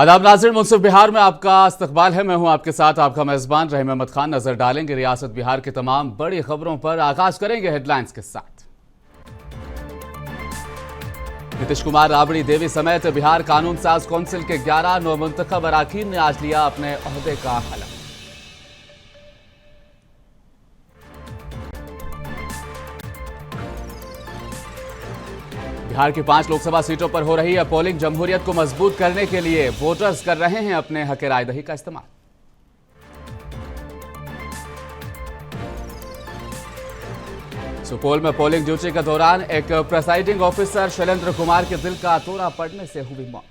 आदाब नाज़रीन, मुंसिफ बिहार में आपका इस्तकबाल है। मैं हूं आपके साथ आपका मेज़बान रहीम अहमद खान। नजर डालेंगे रियासत बिहार की तमाम बड़ी खबरों पर। आगाज करेंगे हेडलाइंस के साथ। नीतीश कुमार, राबड़ी देवी समेत बिहार कानून साज कौंसिल के 11 नवमुंतखब अराकीन ने आज लिया अपने ओहदे का हलफ। बिहार की 5 लोकसभा सीटों पर हो रही है पोलिंग। जमहूरियत को मजबूत करने के लिए वोटर्स कर रहे हैं अपने हक राय दही का इस्तेमाल। सुपौल में पोलिंग ड्यूटी के दौरान एक प्रिसाइडिंग ऑफिसर शैलेंद्र कुमार के दिल का दौरा पड़ने से हुई मौत।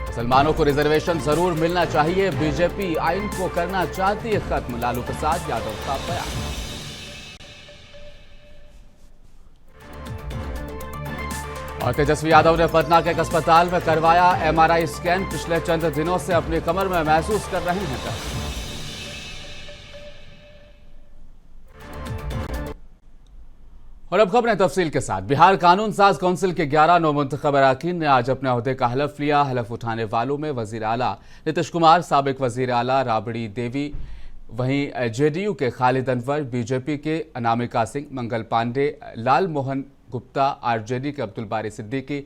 मुसलमानों को रिजर्वेशन जरूर मिलना चाहिए, बीजेपी आइन को करना चाहती है खत्म, लालू प्रसाद यादव का बयान। और तेजस्वी यादव ने पटना के एक अस्पताल में करवाया एमआरआई स्कैन। पिछले चंद दिनों से अपनी कमर में महसूस कर रहे हैं दर्द। और अब खबरें तफसील के साथ। बिहार कानून साज कौंसिल के 11 नवमुंतखब अराकीन ने आज अपने ओहदे का हलफ लिया। हलफ उठाने वालों में वजीर आला नीतीश कुमार, साबिक वजीर आला राबड़ी देवी, वहीं जेडीयू के खालिद अनवर, बीजेपी के अनामिका सिंह, मंगल पांडे, लाल मोहन गुप्ता, आरजेडी के अब्दुल बारी सिद्दीकी,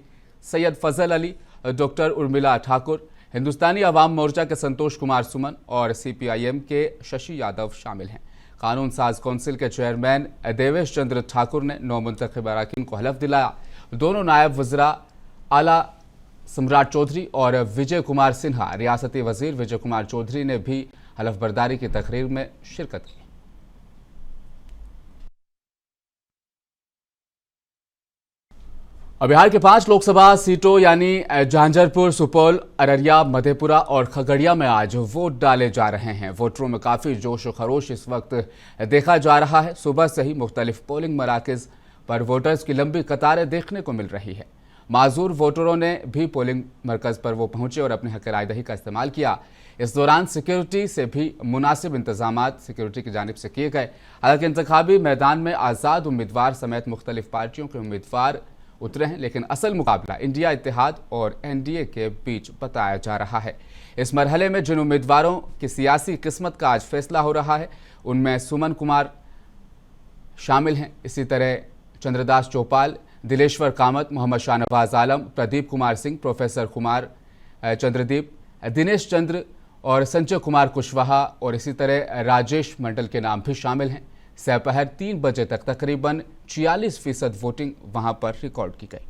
सैयद फजल अली, डॉक्टर उर्मिला ठाकुर, हिंदुस्तानी अवाम मोर्चा के संतोष कुमार सुमन और सीपीआईएम के शशि यादव शामिल हैं। कानून साज कौंसिल के चेयरमैन देवेश चंद्र ठाकुर ने नवमुंतखब अराकीन को हलफ दिलाया। दोनों नायब वज़रा आला सम्राट चौधरी और विजय कुमार सिन्हा, रियासती वजीर विजय कुमार चौधरी ने भी हलफ बर्दारी की तकरीर में शिरकत की। बिहार के 5 लोकसभा सीटों यानी झांझरपुर, सुपौल, अररिया, मधेपुरा और खगड़िया में आज वोट डाले जा रहे हैं। वोटरों में काफी जोश और खरोश इस वक्त देखा जा रहा है। सुबह से ही मुख्तलिफ पोलिंग मराकज पर वोटर्स की लंबी कतारें देखने को मिल रही है। माजूर वोटरों ने भी पोलिंग मरकज पर वो पहुंचे और अपने हक राय दही का इस्तेमाल किया। इस दौरान सिक्योरिटी से भी मुनासिब इंतजाम सिक्योरिटी की जानिब से किए गए। हालांकि इंतखाबी मैदान में आज़ाद उम्मीदवार समेत मुख्तलिफ पार्टियों के उम्मीदवार उतरे हैं, लेकिन असल मुकाबला इंडिया इत्तेहाद और एनडीए के बीच बताया जा रहा है। इस मरहले में जिन उम्मीदवारों की सियासी किस्मत का आज फैसला हो रहा है उनमें सुमन कुमार शामिल हैं। इसी तरह चंद्रदास चौपाल, दिलेश्वर कामत, मोहम्मद शाहनवाज आलम, प्रदीप कुमार सिंह, प्रोफेसर कुमार चंद्रदीप, दिनेश चंद्र और संजय कुमार कुशवाहा और इसी तरह राजेश मंडल के नाम भी शामिल हैं। दोपहर 3 बजे तक तकरीबन 46% वोटिंग वहां पर रिकॉर्ड की गई।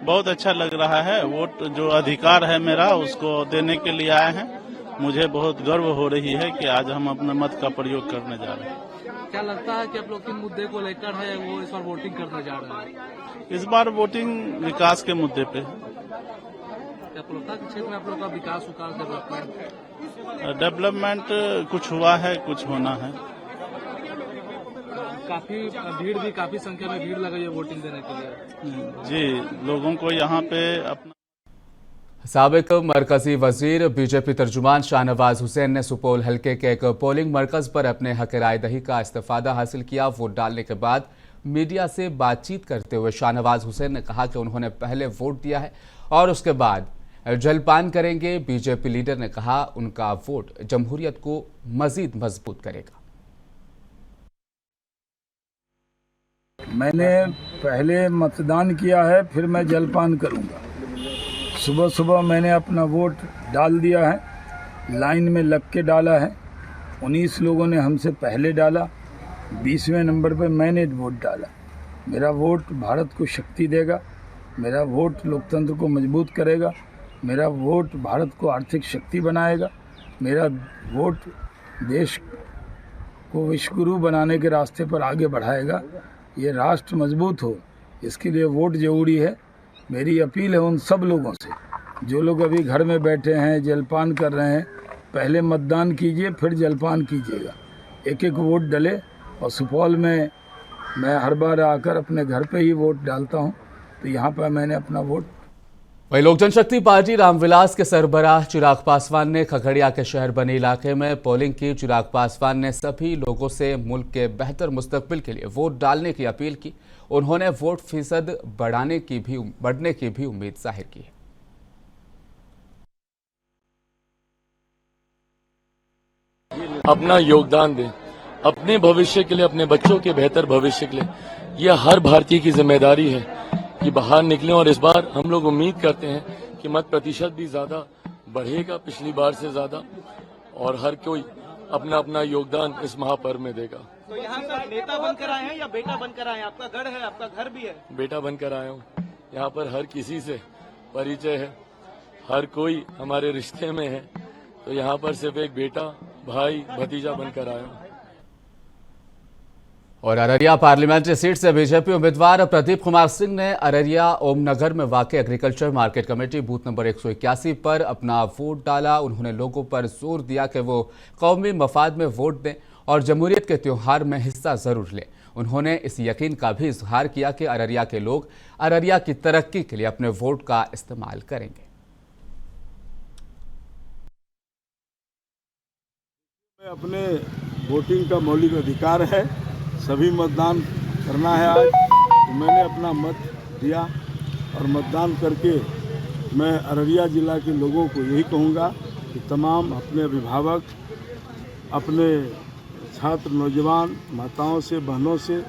बहुत अच्छा लग रहा है। वोट जो अधिकार है मेरा उसको देने के लिए आए हैं। मुझे बहुत गर्व हो रही है कि आज हम अपने मत का प्रयोग करने जा रहे हैं। क्या लगता है कि आप लोग किन मुद्दे को लेकर है वो इस बार वोटिंग करने जा रहे हैं? इस बार वोटिंग विकास के मुद्दे पे। आपको लगता है कि क्षेत्र में आप लोग का विकास डेवलपमेंट कुछ हुआ है, कुछ होना है। काफी संख्या में भीड़ लगी है वोटिंग देने के लिए। जी, लोगों को यहाँ पे अपना। साबिक मरकजी वजीर बीजेपी तर्जुमान शाहनवाज हुसैन ने सुपौल हल्के के एक पोलिंग मरकज पर अपने हक राय दही का इस्तीफादा हासिल किया। वोट डालने के बाद मीडिया से बातचीत करते हुए शाहनवाज हुसैन ने कहा कि उन्होंने पहले वोट दिया है और उसके बाद जलपान करेंगे। बीजेपी लीडर ने कहा उनका वोट जमहूरियत को मजीद मजबूत करेगा। मैंने पहले मतदान किया है, फिर मैं जलपान करूंगा। सुबह सुबह मैंने अपना वोट डाल दिया है, लाइन में लग के डाला है। 19 लोगों ने हमसे पहले डाला, 20वें नंबर पे मैंने वोट डाला। मेरा वोट भारत को शक्ति देगा, मेरा वोट लोकतंत्र को मजबूत करेगा, मेरा वोट भारत को आर्थिक शक्ति बनाएगा, मेरा वोट देश को विश्वगुरु बनाने के रास्ते पर आगे बढ़ाएगा। ये राष्ट्र मजबूत हो, इसके लिए वोट जरूरी है। मेरी अपील है उन सब लोगों से जो लोग अभी घर में बैठे हैं, जलपान कर रहे हैं, पहले मतदान कीजिए, फिर जलपान कीजिएगा। एक एक वोट डले। और सुपौल में मैं हर बार आकर अपने घर पे ही वोट डालता हूँ, तो यहाँ पर मैंने अपना वोट वही लोक जनशक्ति पार्टी रामविलास के सरबराह चिराग पासवान ने खगड़िया के शहर बनी इलाके में पोलिंग की। चिराग पासवान ने सभी लोगों से मुल्क के बेहतर मुस्तकबिल के लिए वोट डालने की अपील की। उन्होंने वोट फीसद बढ़ने की भी उम्मीद जाहिर की है। अपना योगदान दें अपने भविष्य के लिए, अपने बच्चों के बेहतर भविष्य के लिए। यह हर भारतीय की जिम्मेदारी है कि बाहर निकलें और इस बार हम लोग उम्मीद करते हैं कि मत प्रतिशत भी ज्यादा बढ़ेगा पिछली बार से ज्यादा, और हर कोई अपना अपना योगदान इस महापर्व में देगा। तो यहाँ पर नेता बनकर आए हैं या बेटा बनकर आए हैं? आपका गढ़ है, आपका घर भी है। बेटा बनकर आया हूँ। यहाँ पर हर किसी से परिचय है, हर कोई हमारे रिश्ते में है, तो यहाँ पर सिर्फ एक बेटा, भाई, भतीजा बनकर आया हूँ। और अररिया पार्लियामेंट्री सीट से बीजेपी उम्मीदवार प्रदीप कुमार सिंह ने अररिया ओमनगर में वाक़ agriculture market committee booth number 181 पर अपना वोट डाला। उन्होंने लोगों पर जोर दिया कि वो कौमी मफाद में वोट दें और जमहूरियत के त्यौहार में हिस्सा जरूर लें। उन्होंने इस यकीन का भी इजहार किया कि अररिया के लोग अररिया की तरक्की के लिए अपने वोट का इस्तेमाल करेंगे। अपने वोटिंग का मौलिक अधिकार है, सभी मतदान करना है। आज तो मैंने अपना मत दिया और मतदान करके मैं अररिया ज़िला के लोगों को यही कहूँगा कि तमाम अपने अभिभावक, अपने छात्र, नौजवान, माताओं से, बहनों से,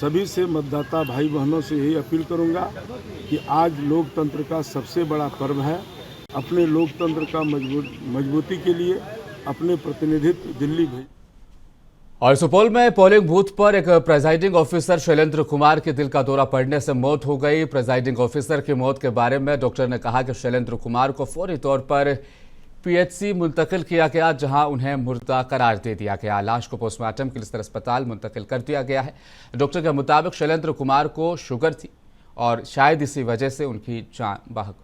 सभी से, मतदाता भाई बहनों से यही अपील करूँगा कि आज लोकतंत्र का सबसे बड़ा पर्व है। अपने लोकतंत्र का मजबूती के लिए अपने प्रतिनिधित्व दिल्ली भेज। और सुपौल में पोलिंग बूथ पर एक प्रेजाइडिंग ऑफिसर शैलेंद्र कुमार के दिल का दौरा पड़ने से मौत हो गई। प्रेजाइडिंग ऑफिसर की मौत के बारे में डॉक्टर ने कहा कि शैलेंद्र कुमार को फौरी तौर पर पीएचसी मुंतकिल किया गया, जहां उन्हें मुर्दा करार दे दिया गया। लाश को पोस्टमार्टम के लिए सदर अस्पताल मुंतकिल कर दिया गया है। डॉक्टर के मुताबिक शैलेंद्र कुमार को शुगर थी और शायद इसी वजह से उनकी जान बाहक हुई।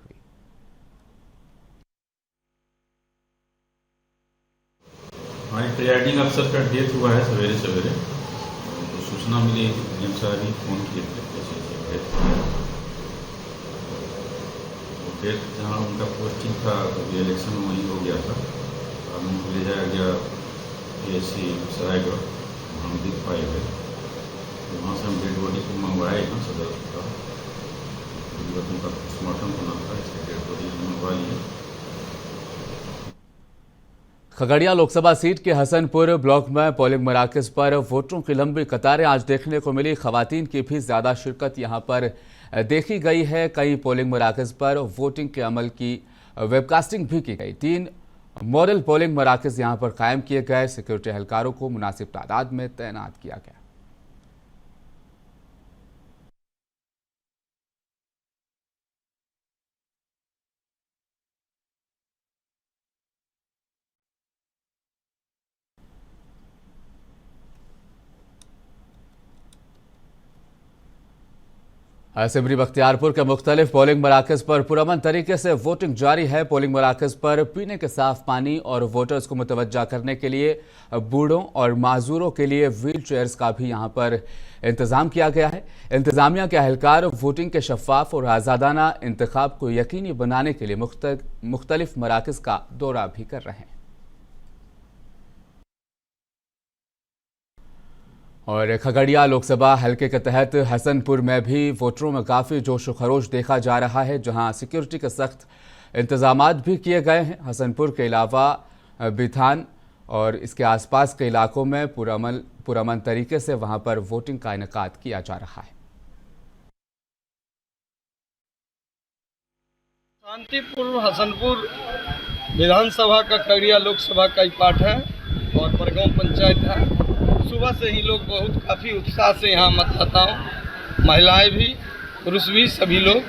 हमारे प्रिजाइडिंग अफसर का डेथ हुआ है सवेरे सवेरे, तो सूचना मिली, एम साहब ही फोन किए थे। डेथ जहाँ उनका पोस्टिंग था तो इलेक्शन में वहीं हो गया था। अब उनको ले जाया गया PHC सरायगढ़, हम दिख पाए गए, तो वहाँ से हम डेड बॉडी को मंगवाए हैं सदर अस्पताल। उनका पोस्टमार्टम होना था, इसलिए डेड बॉडी मंगवा लिए। खगड़िया लोकसभा सीट के हसनपुर ब्लॉक में पोलिंग मराकज पर वोटरों की लंबी कतारें आज देखने को मिली। खवातीन की भी ज्यादा शिरकत यहां पर देखी गई है। कई पोलिंग मराकज पर वोटिंग के अमल की वेबकास्टिंग भी की गई। 3 मॉडल पोलिंग मराकज यहां पर कायम किए गए। सिक्योरिटी एहलकारों को मुनासिब तादाद में तैनात किया गया। सिमरी बख्तियारपुर के मुख्तलिफ पोलिंग मराकज पर पुरअमन तरीके से वोटिंग जारी है। पोलिंग मराकज पर पीने के साफ पानी और वोटर्स को मुतवज्जा करने के लिए बूढ़ों और माजूरों के लिए व्हील चेयर्स का भी यहां पर इंतजाम किया गया है। इंतजामिया के अहलकार वोटिंग के शफाफ और आज़ादाना इंतखाब को यकीनी बनाने के लिए मुख्तलिफ मराकज का दौरा भी कर रहे हैं। और खगड़िया लोकसभा हलके के तहत हसनपुर में भी वोटरों में काफ़ी जोश व खरोश देखा जा रहा है, जहां सिक्योरिटी के सख्त इंतजामात भी किए गए हैं। हसनपुर के अलावा बिथान और इसके आसपास के इलाकों में पुरअमन तरीके से वहां पर वोटिंग का इनेकाद किया जा रहा है। शांतिपुर हसनपुर विधानसभा का खगड़िया लोकसभा का ही पार्ट है और परगांव पंचायत है। सुबह से ही लोग काफ़ी उत्साह से यहाँ मतदाताओं, महिलाएं भी, पुरुष भी, सभी लोग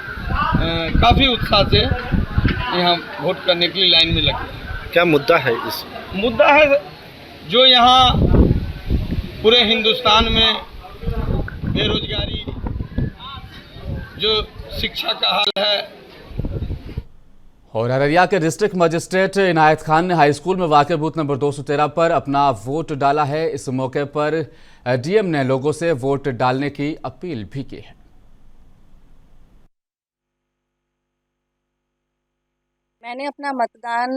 काफ़ी उत्साह से यहाँ वोट करने के लिए लाइन में लगे हैं। क्या मुद्दा है? इस मुद्दा है जो यहाँ पूरे हिंदुस्तान में बेरोजगारी, जो शिक्षा का हाल है। और अररिया के डिस्ट्रिक्ट मजिस्ट्रेट इनायत खान ने हाई स्कूल में वाक़ बूथ नंबर 213 पर अपना वोट डाला है। इस मौके पर डीएम ने लोगों से वोट डालने की अपील भी की है। मैंने अपना मतदान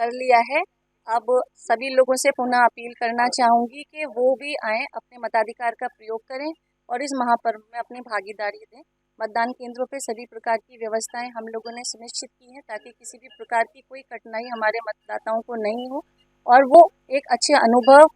कर लिया है। अब सभी लोगों से पुनः अपील करना चाहूँगी कि वो भी आएँ, अपने मताधिकार का प्रयोग करें और इस महापर्व में अपनी भागीदारी दें। मतदान केंद्रों पे सभी प्रकार की व्यवस्थाएं हम लोगों ने सुनिश्चित की हैं ताकि किसी भी प्रकार की कोई कठिनाई हमारे मतदाताओं को नहीं हो और वो एक अच्छे अनुभव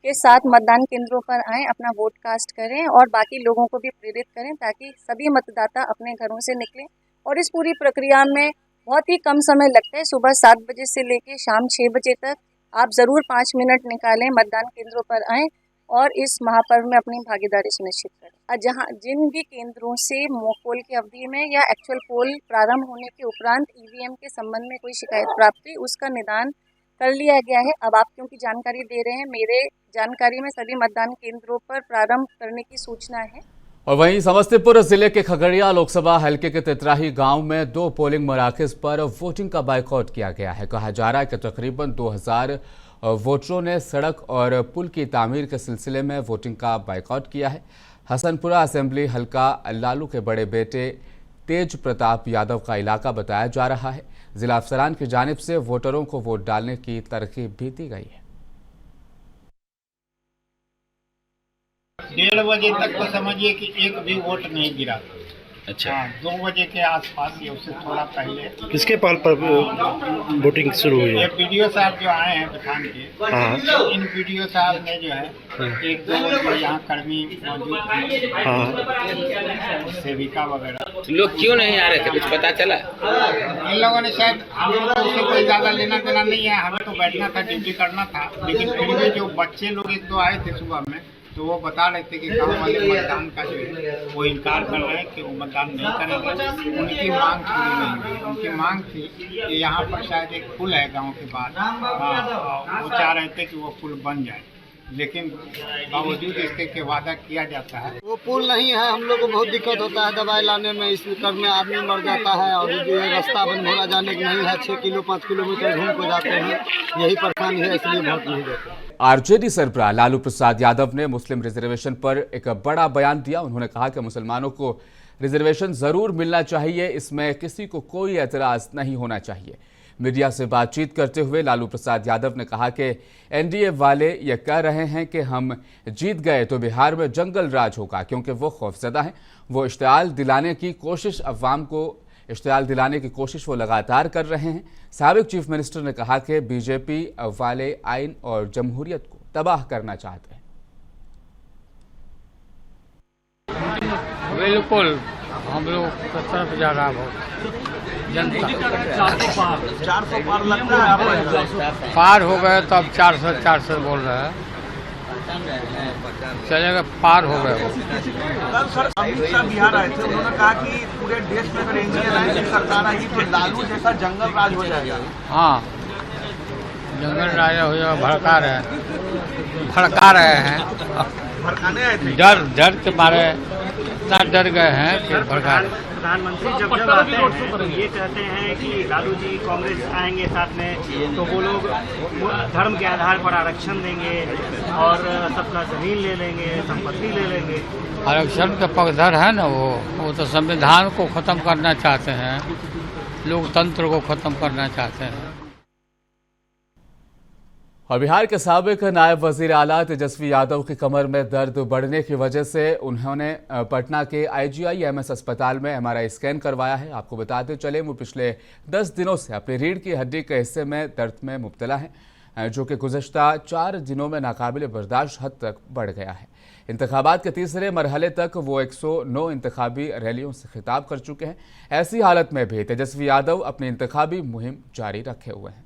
के साथ मतदान केंद्रों पर आएँ, अपना वोट कास्ट करें और बाकी लोगों को भी प्रेरित करें ताकि सभी मतदाता अपने घरों से निकलें। और इस पूरी प्रक्रिया में बहुत ही कम समय लगता है, सुबह 7 बजे से लेकर शाम 6 बजे तक। आप ज़रूर 5 मिनट निकालें, मतदान केंद्रों पर आएँ और इस महापर्व में अपनी भागीदारी सुनिश्चित करें। जहां जिन भी केंद्रों से मॉक पोल की अवधि में या एक्चुअल पोल प्रारंभ होने के उपरांत ईवीएम के संबंध में कोई शिकायत प्राप्त हुई, उसका निदान कर लिया गया है। अब आप क्योंकि जानकारी दे रहे हैं, मेरे जानकारी में सभी मतदान केंद्रों पर प्रारंभ करने की सूचना है। और वहीं समस्तीपुर जिले के खगड़िया लोकसभा हलके के तितराही गांव में 2 पोलिंग मराकज पर वोटिंग का बायकॉट किया गया है। कहा जा रहा है कि तकरीबन 2000 वोटरों ने सड़क और पुल की तामीर के सिलसिले में वोटिंग का बायकॉट किया है। हसनपुरा असेंबली हलका लालू के बड़े बेटे तेज प्रताप यादव का इलाका बताया जा रहा है। जिला अफसरान की जानिब से वोटरों को वोट डालने की तरकीब भी दी गई है। 1:30 बजे तक तो समझिए कि एक भी वोट नहीं गिरा। अच्छा, 2 बजे के आसपास या उससे थोड़ा पहले। किसके पाल पर वोटिंग शुरू हुई है? ये वीडियो साहब जो आए हैं पठान के, हाँ, इन वीडियो साहब ने जो है एक दो जो यहाँ कर्मी मौजूद थे, हाँ, सेविका वगैरह, लोग क्यों नहीं आ रहे थे, कुछ पता चला? इन लोगों ने शायद, हम लोग को उससे कोई ज्यादा लेना देना नहीं है, हमें तो बैठना था, ड्यूटी करना था, लेकिन फिर भी जो बच्चे लोग 1-2 आए थे सुबह में, तो वो बता रहे थे कि गांव वाले मतदान का जो है वो इनकार कर रहे हैं कि वो मतदान नहीं करेंगे। उनकी मांग पूरी नहीं हुई। उनकी मांग थी कि यहाँ पर शायद एक पुल है गांव के बाद, वो चाह रहे थे कि वो पुल बन जाए, लेकिन बावजूद इसके के वादा किया जाता है। वो पुल नहीं है, हम लोग को बहुत दिक्कत होता है दवाई लाने में, इस करने आदमी मर जाता है और ये रास्ता बंद होना जाने की नहीं है, 6 किलो 5 किलोमीटर घूम को जाते हैं, यही परेशानी है, इसलिए वोट नहीं देते। आरजेडी सरबराह लालू प्रसाद यादव ने मुस्लिम रिजर्वेशन पर एक बड़ा बयान दिया। उन्होंने कहा कि मुसलमानों को रिजर्वेशन जरूर मिलना चाहिए, इसमें किसी को कोई एतराज नहीं होना चाहिए। मीडिया से बातचीत करते हुए लालू प्रसाद यादव ने कहा कि एनडीए वाले ये कह रहे हैं कि हम जीत गए तो बिहार में जंगल राज होगा, क्योंकि वो खौफजदा हैं। वो इश्तियाल दिलाने की कोशिश अवाम को इश्तियाल दिलाने की कोशिश वो लगातार कर रहे हैं। साबिक चीफ मिनिस्टर ने कहा कि बीजेपी वाले आइन और जमहूरियत को तबाह करना चाहते हैं। बिल्कुल, हम लोग की तरफ जा रहा है जनता। 400 पार लगता है, पार हो गए तो अब 400 बोल रहे हैं, चलेगा, पार हो गए। कल सर अमित शाह बिहार आए थे, उन्होंने कहा कि पूरे देश में अगर एनडीए लाइन की सरकार आएगी तो लालू जैसा जंगल राज हो जाएगा। हाँ, जंगल राज हो जाएगा, भड़का रहे हैं, भड़काने आए थे, डर के मारे इतना डर गए हैं कि भड़का रहे। प्रधानमंत्री जब आते हैं तो ये कहते हैं कि लालू जी कांग्रेस आएंगे साथ में, तो वो लोग धर्म के आधार पर आरक्षण देंगे और सबका जमीन ले लेंगे, संपत्ति ले लेंगे। आरक्षण के पक्षधर है ना वो तो संविधान को खत्म करना चाहते हैं, लोकतंत्र को खत्म करना चाहते हैं। और बिहार के साबिक नायब वजीर आला तेजस्वी यादव की कमर में दर्द बढ़ने की वजह से उन्होंने पटना के IGIMS अस्पताल में MRI स्कैन करवाया है। आपको बताते चले वो पिछले 10 दिनों से अपनी रीढ़ की हड्डी के हिस्से में दर्द में मुब्तला है, जो कि गुज़श्ता 4 दिनों में नाकाबिल बर्दाश्त हद तक बढ़ गया है। इंतखाबात के तीसरे मरहले तक वो 109 इंतखाबी रैलियों से खिताब कर चुके हैं। ऐसी हालत में भी तेजस्वी यादव अपनी इंतखाबी मुहिम जारी रखे हुए हैं।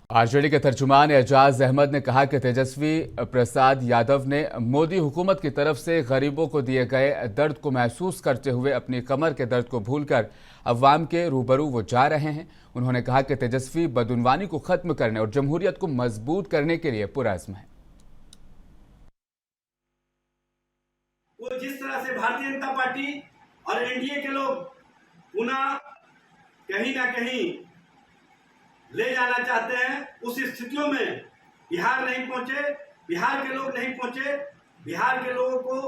आरजेडी के तर्जुमान एजाज अहमद ने कहा कि तेजस्वी प्रसाद यादव ने मोदी हुकूमत की तरफ से गरीबों को दिए गए दर्द को महसूस करते हुए अपनी कमर के दर्द को भूलकर अवाम के रूबरू वो जा रहे हैं। उन्होंने कहा कि तेजस्वी बदउनवानी को खत्म करने और जमहूरियत को मजबूत करने के लिए पुरअज़्म है। वो जिस तरह से भारतीय जनता पार्टी और एनडीए के लोग पुनः कहीं ना कहीं ले जाना चाहते हैं, उस स्थितियों में बिहार नहीं पहुंचे, बिहार के लोग नहीं पहुंचे। बिहार के लोगों को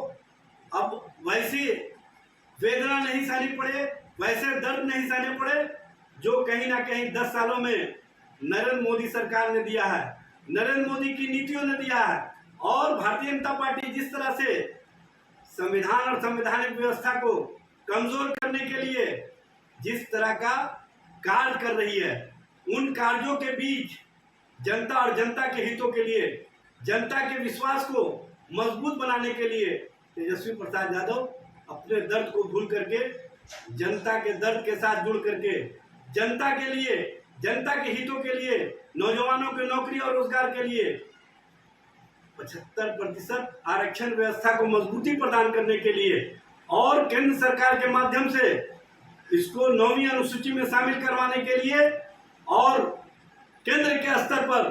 अब वैसी वेदना नहीं सहनी पड़े, वैसे दर्द नहीं सहने पड़े जो कहीं ना कहीं 10 सालों में नरेंद्र मोदी सरकार ने दिया है, नरेंद्र मोदी की नीतियों ने दिया है। और भारतीय जनता पार्टी जिस तरह से संविधान और संवैधानिक व्यवस्था को कमजोर करने के लिए जिस तरह का कार्य कर रही है, उन कार्यों के बीच जनता और जनता के हितों के लिए, जनता के विश्वास को मजबूत बनाने के लिए तेजस्वी प्रसाद यादव अपने दर्द को भूल करके, जनता के दर्द के साथ जुड़ करके, जनता के लिए, जनता के हितों के लिए, नौजवानों के नौकरी और रोजगार के लिए 75% आरक्षण व्यवस्था को मजबूती प्रदान करने के लिए और केंद्र सरकार के माध्यम से इसको 9वीं अनुसूची में शामिल करवाने के लिए और केंद्र के स्तर पर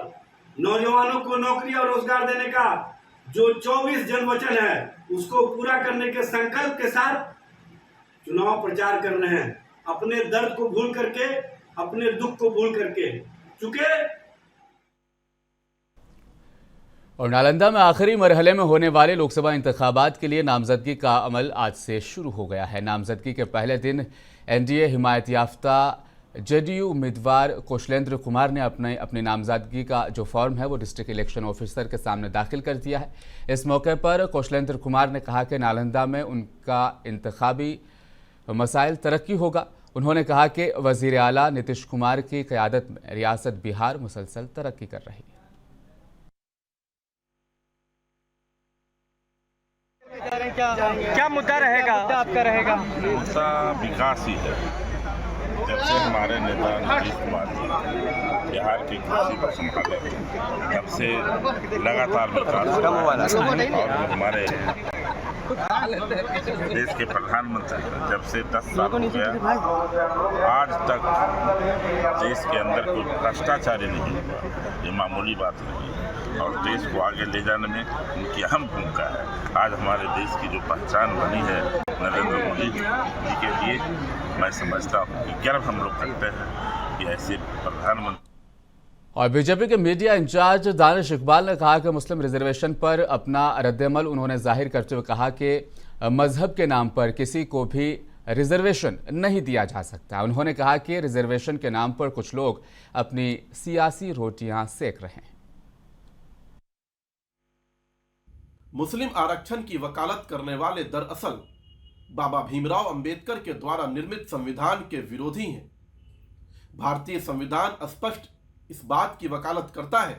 नौजवानों को नौकरी और रोजगार देने का जो 24 जनवचन है उसको पूरा करने के संकल्प के साथ चुनाव प्रचार कर रहे हैं, अपने दर्द को भूल करके, अपने दुख को भूल करके। चूंकि और नालंदा में आखिरी मरहले में होने वाले लोकसभा इंतखाबात के लिए नामजदगी का अमल आज से शुरू हो गया है। नामजदगी के पहले दिन एनडीए हिमायत याफ्ता जेडीयू उम्मीदवार कौशलेंद्र कुमार ने अपनी नामजदगी का जो फॉर्म है वो डिस्ट्रिक्ट इलेक्शन ऑफिसर के सामने दाखिल कर दिया है। इस मौके पर कौशलेंद्र कुमार ने कहा कि नालंदा में उनका इंतखाबी मसाइल तरक्की होगा। उन्होंने कहा कि वजीर आला नीतीश कुमार की क़यादत में रियासत बिहार मुसलसल तरक्की कर रही है। क्या मुद्दा रहेगा आपका? रहेगा मुद्दा विकास ही है। जब से हमारे नेता नीतीश कुमार जी बिहार की कुर्सी पर संभाले तब से लगातार विकास हो रहा है। और हमारे देश के प्रधानमंत्री जब से 10 साल हो गया आज तक देश के अंदर कोई भ्रष्टाचार नहीं हुआ, ये मामूली बात नहीं है और देश को आगे ले जाने में उनकी अहम भूमिका है। आज हमारे देश की जो पहचान बनी है नरेंद्र मोदी जी के लिए, मैं समझता हूँ कि गर्व हम लोग करते हैं कि ऐसे प्रधानमंत्री। और बीजेपी के मीडिया इंचार्ज दानिश इकबाल ने कहा कि मुस्लिम रिजर्वेशन पर अपना रद्दमल उन्होंने जाहिर करते हुए कहा कि मजहब के नाम पर किसी को भी रिजर्वेशन नहीं दिया जा सकता। उन्होंने कहा कि रिजर्वेशन के नाम पर कुछ लोग अपनी सियासी रोटियां सेक रहे हैं। मुस्लिम आरक्षण की वकालत करने वाले दरअसल बाबा भीमराव अंबेडकर के द्वारा निर्मित संविधान के विरोधी हैं। भारतीय संविधान स्पष्ट इस बात की वकालत करता है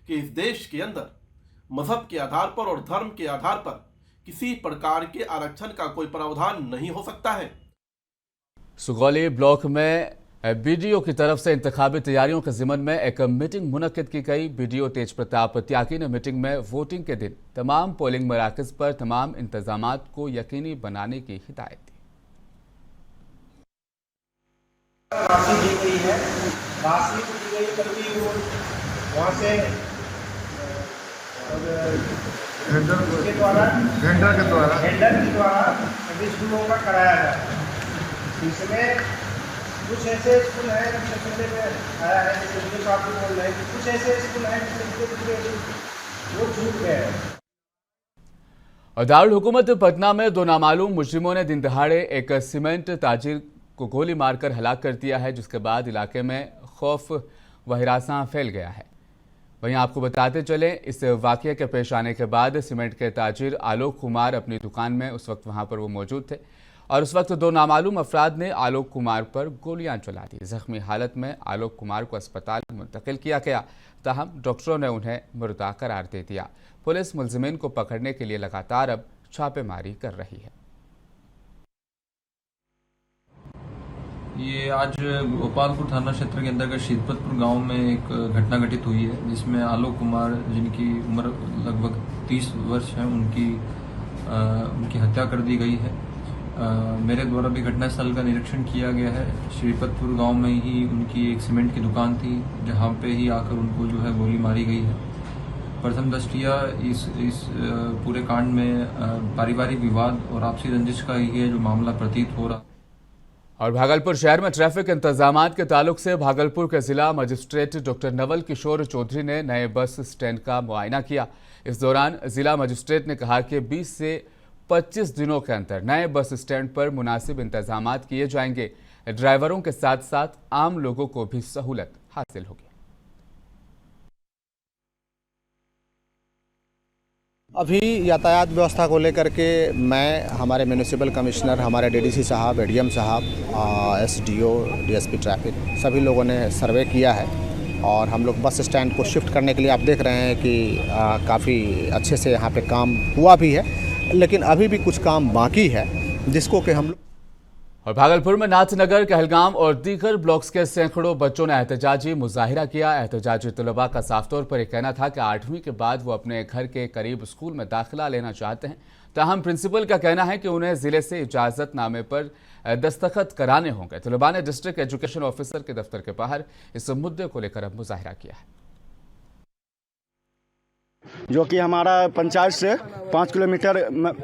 कि इस देश के अंदर मजहब के आधार पर और धर्म के आधार पर किसी प्रकार के आरक्षण का कोई प्रावधान नहीं हो सकता है। सुगौली ब्लॉक में बीडीओ की तरफ से इंतखाबी तैयारियों के ज़िमन में एक मीटिंग मुनक्किद की गई। बीडीओ तेज प्रताप त्यागी ने मीटिंग में वोटिंग के दिन तमाम पोलिंग मराकज पर तमाम इंतजामात को यकीनी बनाने की हिदायत दी। वहाँ से वेंडर के द्वारा सभी स्कूलों का कराया जाए। इसमें कुछ ऐसे स्कूल हैं जैसे पहले में आया है, जैसे उनके साथ बोल रहे हैं, कुछ ऐसे स्कूल हैं जिससे वो छूट गए हैं। और दारुल हुकूमत पटना में दो नामालूम मुजरिमों ने दिन दहाड़े एक सीमेंट ताजिर को गोली मारकर हलाक कर दिया है, जिसके बाद इलाके में खौफ व हिरासा फैल गया है। वहीं आपको बताते चलें, इस वाक़ये के पेश आने के बाद सीमेंट के ताजिर आलोक कुमार अपनी दुकान में उस वक्त वहां पर वो मौजूद थे और उस वक्त दो नामालूम अफराद ने आलोक कुमार पर गोलियां चला दी। जख्मी हालत में आलोक कुमार को अस्पताल मुंतकिल किया गया, ताहम डॉक्टरों ने उन्हें मुर्दा करार दे दिया। पुलिस मुलजिमीन को पकड़ने के लिए लगातार अब छापेमारी कर रही है। ये आज गोपालपुर थाना क्षेत्र के अंतर्गत शीतपतपुर गांव में एक घटना घटित हुई है, जिसमें आलोक कुमार, जिनकी उम्र लगभग 30 वर्ष है, उनकी हत्या कर दी गई है। मेरे द्वारा भी घटनास्थल का निरीक्षण किया गया है। श्रीपतपुर गांव में ही उनकी एक सीमेंट की दुकान थी, जहां पे ही आकर उनको जो है गोली मारी गई है। प्रथम दृष्टिया इस पूरे कांड में पारिवारिक विवाद और आपसी रंजिश का ही है जो मामला प्रतीत हो रहा। और भागलपुर शहर में ट्रैफिक इंतजामात के ताल्लुक से भागलपुर के जिला मजिस्ट्रेट डॉक्टर नवल किशोर चौधरी ने नए बस स्टैंड का मुआयना किया। इस दौरान जिला मजिस्ट्रेट ने कहा कि 20 से 25 दिनों के अंदर नए बस स्टैंड पर मुनासिब इंतजाम किए जाएंगे। ड्राइवरों के साथ साथ आम लोगों को भी सहूलत हासिल होगी। अभी यातायात व्यवस्था को लेकर के मैं, हमारे म्यूनिसिपल कमिश्नर, हमारे डीडीसी साहब, एडीएम साहब, एसडीओ, डीएसपी ट्रैफिक, सभी लोगों ने सर्वे किया है और हम लोग बस स्टैंड को शिफ्ट करने के लिए आप देख रहे हैं कि काफ़ी अच्छे से यहाँ पे काम हुआ भी है, लेकिन अभी भी कुछ काम बाकी है जिसको कि हम लोग। और भागलपुर में नाथनगर, कहलगाम और दीगर ब्लॉक्स के सैकड़ों बच्चों ने एहतजाजी मुजाहिरा किया। एहतजाजी तलबा का साफ तौर पर यह कहना था कि 8वीं के बाद वो अपने घर के करीब स्कूल में दाखिला लेना चाहते हैं। ताहम प्रिंसिपल का कहना है कि उन्हें जिले से इजाजतनामे पर दस्तखत कराने होंगे। तलबा ने डिस्ट्रिक्ट एजुकेशन ऑफिसर के दफ्तर के बाहर इस मुद्दे को लेकर अब मुजाहिरा किया है, जो कि हमारा पंचायत से 5 किलोमीटर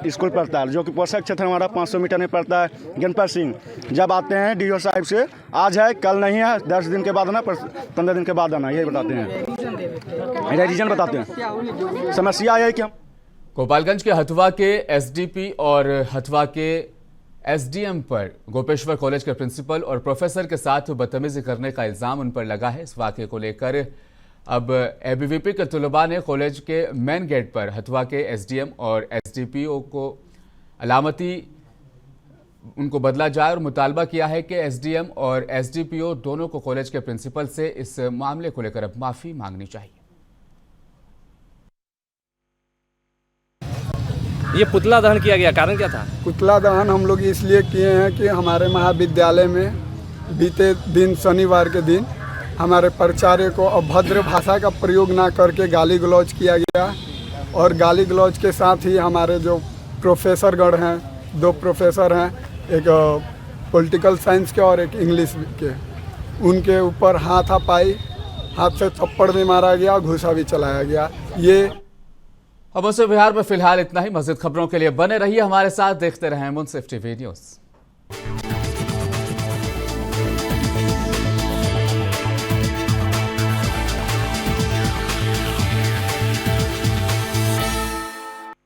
स्कूल पड़ता है, जो कि पोषक क्षेत्र हमारा 500 मीटर में पड़ता है। गणपत सिंह जब आते हैं डीओ साहब से, आज है कल नहीं है, 10 दिन के बाद आना, 15 दिन के बाद आना, यही बताते हैं, रीजन बताते हैं। समस्या यह है कि हम गोपालगंज के हथवा के एसडीपी और हथवा के एसडीएम पर गोपेश्वर कॉलेज के प्रिंसिपल और प्रोफेसर के साथ बदतमीजी करने का इल्जाम उन पर लगा है। इस वाक़े को लेकर अब एबीवीपी के तलबा ने कॉलेज के मेन गेट पर हथवा के एसडीएम और एसडीपीओ को अलामती उनको बदला जाए और मुतालबा किया है कि एसडीएम और एसडीपीओ दोनों को कॉलेज के प्रिंसिपल से इस मामले को लेकर अब माफ़ी मांगनी चाहिए। ये पुतला दहन किया गया, कारण क्या था? पुतला दहन हम लोग इसलिए किए हैं कि हमारे महाविद्यालय में बीते दिन शनिवार के दिन हमारे प्राचार्य को अभद्र भाषा का प्रयोग ना करके गाली गलौज किया गया और गाली गलौज के साथ ही हमारे जो प्रोफेसरगण हैं, 2 प्रोफेसर हैं, एक पॉलिटिकल साइंस के और एक इंग्लिश के, उनके ऊपर हाथापाई, हाथ से थप्पड़ भी मारा गया, घूसा भी चलाया गया। ये अब मुंसिफ बिहार में फिलहाल इतना ही। मज़ीद खबरों के लिए बने रहिए हमारे साथ, देखते रहें मुंसिफ टीवी न्यूज़।